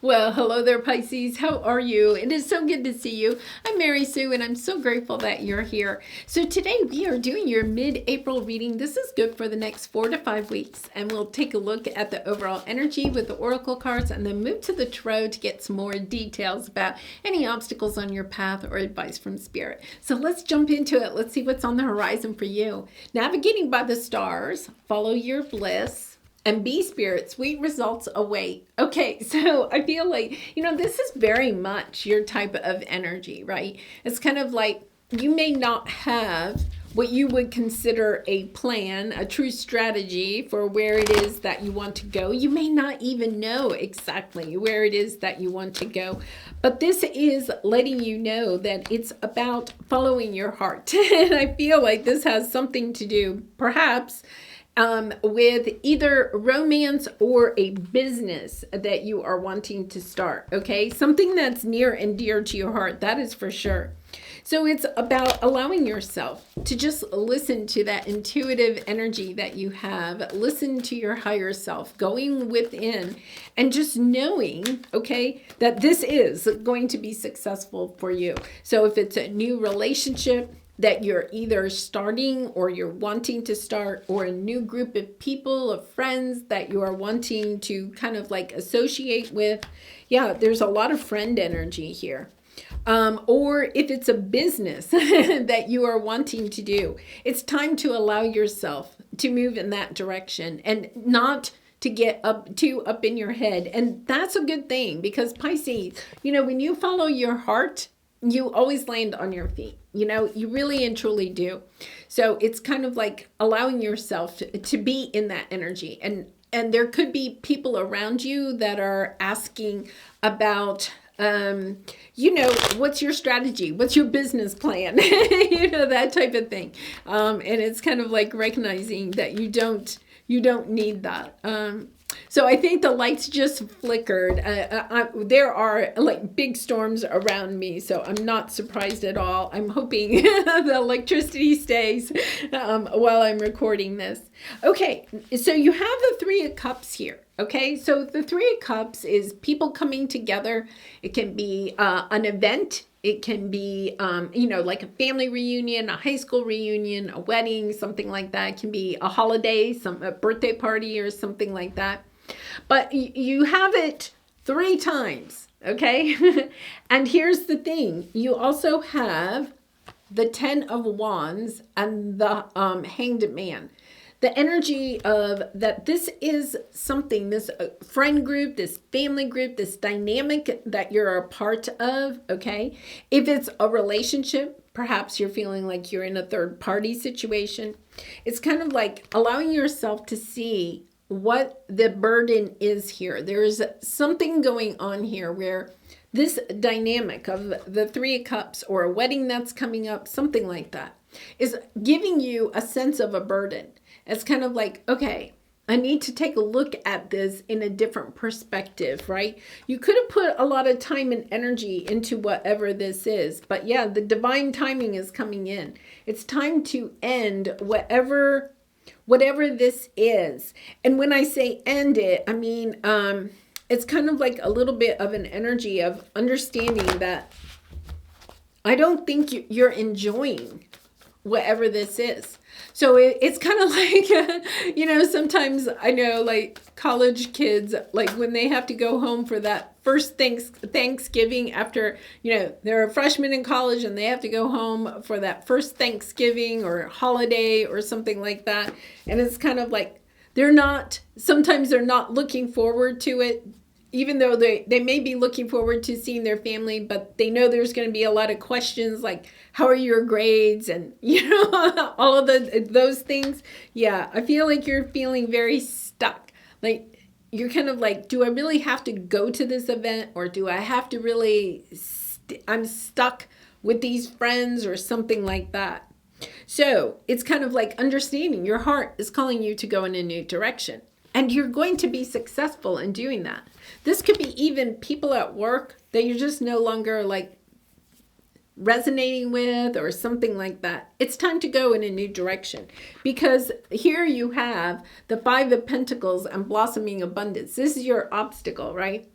Well, hello there, Pisces. How are you? It is so good to see you. I'm Mary Sue, and I'm so grateful that you're here. So today we are doing your mid-April reading. This is good for the next 4 to 5 weeks, and we'll take a look at the overall energy with the oracle cards and then move to the tarot to get some more details about any obstacles on your path or advice from Spirit. So let's jump into it. Let's see what's on the horizon for you. Navigating by the stars, follow your bliss. And be Spirit, sweet results await. Okay, so I feel like, this is very much your type of energy, right? It's kind of like you may not have what you would consider a plan, a true strategy for where it is that you want to go. You may not even know exactly where it is that you want to go. But this is letting you know that it's about following your heart. And I feel like this has something to do, perhaps, with either romance or a business that you are wanting to start, okay? Something that's near and dear to your heart, that is for sure. So it's about allowing yourself to just listen to that intuitive energy that you have, listen to your higher self, going within and just knowing, okay, that this is going to be successful for you. So if it's a new relationship that you're either starting or you're wanting to start, or a new group of people, of friends that you are wanting to kind of like associate with. Yeah, there's a lot of friend energy here. Or if it's a business that you are wanting to do, it's time to allow yourself to move in that direction and not to get too up in your head. And that's a good thing, because Pisces, when you follow your heart, you always land on your feet. You really and truly do. So it's kind of like allowing yourself to be in that energy. And there could be people around you that are asking about, what's your strategy? What's your business plan? That type of thing. And it's kind of like recognizing that you don't need that. So I think the lights just flickered. There are like big storms around me, so I'm not surprised at all. I'm hoping the electricity stays while I'm recording this. Okay, so you have the Three of Cups here. Okay, so the Three of Cups is people coming together. It can be an event. It can be, like a family reunion, a high school reunion, a wedding, something like that. It can be a holiday, a birthday party or something like that. But you have it 3 times, okay? And here's the thing. You also have the 10 of Wands and the Hanged Man. The energy of that this is something, this friend group, this family group, this dynamic that you're a part of, okay? If it's a relationship, perhaps you're feeling like you're in a third party situation. It's kind of like allowing yourself to see what the burden is here. There's something going on here where this dynamic of the Three of Cups or a wedding that's coming up, something like that, is giving you a sense of a burden. It's kind of like, okay, I need to take a look at this in a different perspective, right? You could have put a lot of time and energy into whatever this is, but yeah, the divine timing is coming in. It's time to end whatever this is. And when I say end it, I mean, it's kind of like a little bit of an energy of understanding that I don't think you're enjoying whatever this is. So it's kind of like, sometimes I know like college kids, like when they have to go home for that first Thanksgiving after, they're a freshman in college and they have to go home for that first Thanksgiving or holiday or something like that. And it's kind of like sometimes they're not looking forward to it, even though they may be looking forward to seeing their family, but they know there's going to be a lot of questions like, how are your grades? And, all of those things. Yeah, I feel like you're feeling very stuck. Like, you're kind of like, do I really have to go to this event? Or do I have to really, I'm stuck with these friends or something like that. So it's kind of like understanding your heart is calling you to go in a new direction. And you're going to be successful in doing that. This could be even people at work that you're just no longer like resonating with or something like that. It's time to go in a new direction, because here you have the Five of Pentacles and blossoming abundance. This is your obstacle, right?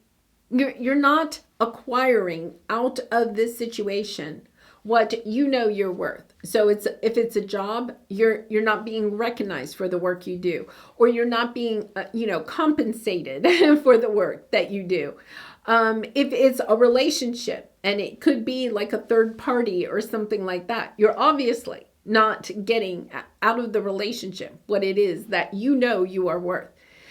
You're not acquiring out of this situation what you know you're worth. So if it's a job, you're not being recognized for the work you do, or you're not being compensated for the work that you do. If it's a relationship, and it could be like a third party or something like that, you're obviously not getting out of the relationship what it is that you know you are worth.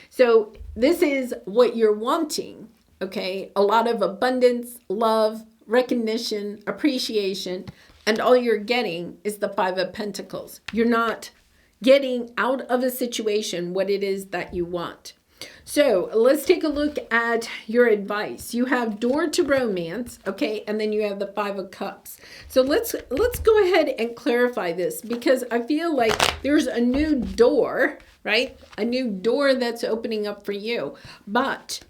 So this is what you're wanting. Okay, a lot of abundance, love, recognition, appreciation, and all you're getting is the Five of Pentacles. You're not getting out of a situation what it is that you want. So let's take a look at your advice. You have door to romance, okay, and then you have the Five of Cups. So let's go ahead and clarify this, because I feel like there's a new door, right? A new door that's opening up for you. But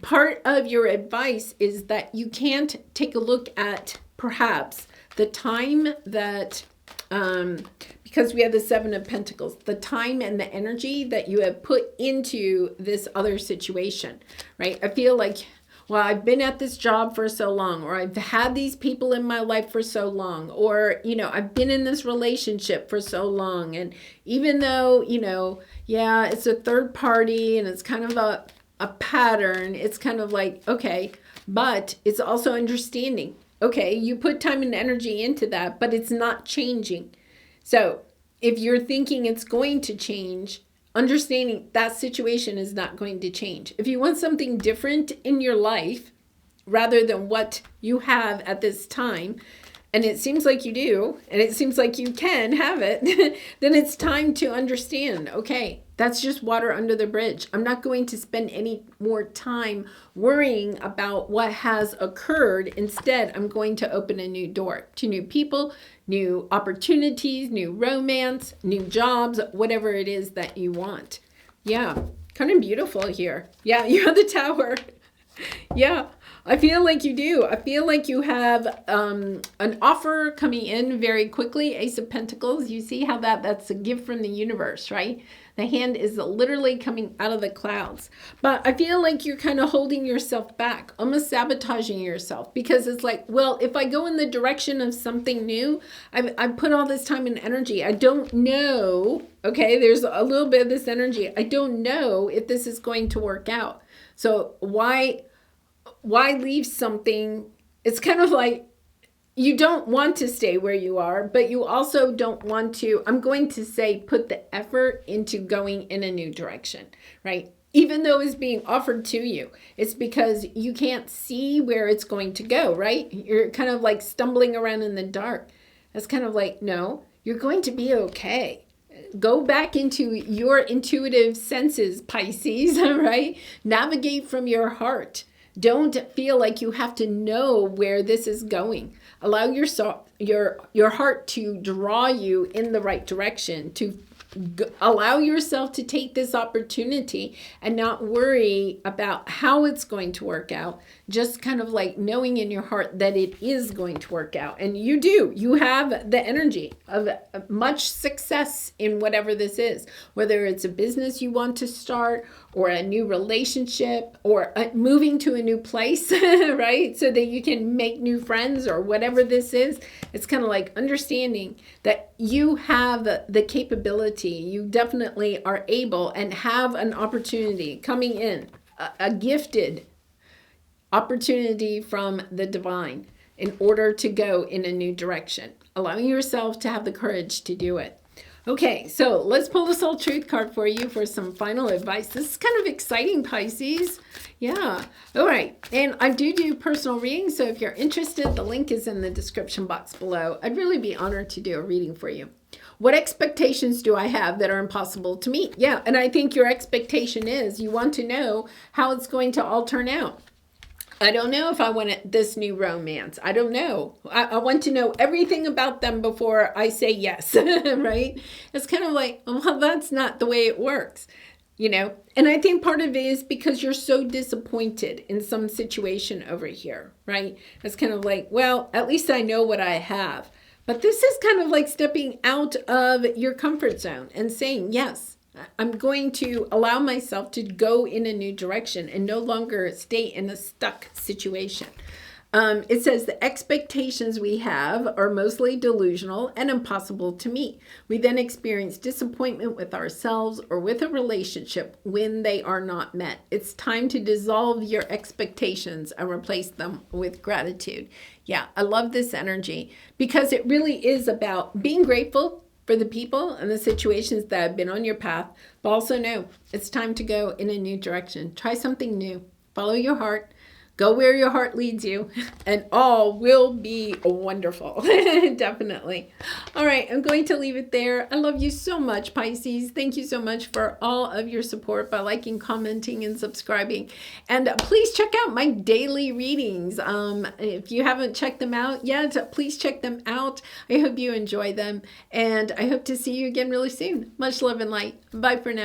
part of your advice is that you can't take a look at perhaps the time that, because we have the Seven of Pentacles, the time and the energy that you have put into this other situation, right? I feel like, well, I've been at this job for so long, or I've had these people in my life for so long, or, I've been in this relationship for so long. And even though, yeah, it's a third party and it's kind of a pattern, it's kind of like, okay, but it's also understanding, okay, you put time and energy into that, but it's not changing. So if you're thinking it's going to change, understanding that situation is not going to change. If you want something different in your life rather than what you have at this time, and it seems like you do, and it seems like you can have it, then it's time to understand, okay, that's just water under the bridge. I'm not going to spend any more time worrying about what has occurred. Instead, I'm going to open a new door to new people, new opportunities, new romance, new jobs, whatever it is that you want. Yeah, kind of beautiful here. Yeah, you have the Tower. Yeah, I feel like you do. I feel like you have an offer coming in very quickly. Ace of Pentacles. You see how that's a gift from the universe, right? The hand is literally coming out of the clouds. But I feel like you're kind of holding yourself back, almost sabotaging yourself, because it's like, well, if I go in the direction of something new, I've put all this time and energy. I don't know. Okay, there's a little bit of this energy. I don't know if this is going to work out. So why leave something? It's kind of like you don't want to stay where you are, but you also don't want to, I'm going to say, put the effort into going in a new direction, right? Even though it's being offered to you, it's because you can't see where it's going to go, right? You're kind of like stumbling around in the dark. That's kind of like, no, you're going to be okay. Go back into your intuitive senses, Pisces, right? Navigate from your heart. Don't feel like you have to know where this is going. Allow your heart to draw you in the right direction, to allow yourself to take this opportunity and not worry about how it's going to work out. Just kind of like knowing in your heart that it is going to work out. And you do. You have the energy of much success in whatever this is, whether it's a business you want to start, or a new relationship, or moving to a new place, right? So that you can make new friends, or whatever this is. It's kind of like understanding that you have the capability. You definitely are able and have an opportunity coming in, a gifted opportunity from the divine in order to go in a new direction, allowing yourself to have the courage to do it. Okay, so let's pull the Soul Truth card for you for some final advice. This is kind of exciting, Pisces. Yeah. All right. And I do personal readings, so if you're interested, the link is in the description box below. I'd really be honored to do a reading for you. What expectations do I have that are impossible to meet? Yeah, and I think your expectation is you want to know how it's going to all turn out. I don't know if I want this new romance. I don't know. I want to know everything about them before I say yes, right? It's kind of like, well, that's not the way it works, And I think part of it is because you're so disappointed in some situation over here, right? It's kind of like, well, at least I know what I have. But this is kind of like stepping out of your comfort zone and saying, yes, I'm going to allow myself to go in a new direction and no longer stay in a stuck situation. It says the expectations we have are mostly delusional and impossible to meet. We then experience disappointment with ourselves or with a relationship when they are not met. It's time to dissolve your expectations and replace them with gratitude. Yeah, I love this energy because it really is about being grateful for the people and the situations that have been on your path, but also know it's time to go in a new direction. Try something new. Follow your heart. Go where your heart leads you, and all will be wonderful. Definitely. All right, I'm going to leave it there. I love you so much, Pisces. Thank you so much for all of your support by liking, commenting, and subscribing. And please check out my daily readings. If you haven't checked them out yet, please check them out. I hope you enjoy them, and I hope to see you again really soon. Much love and light. Bye for now.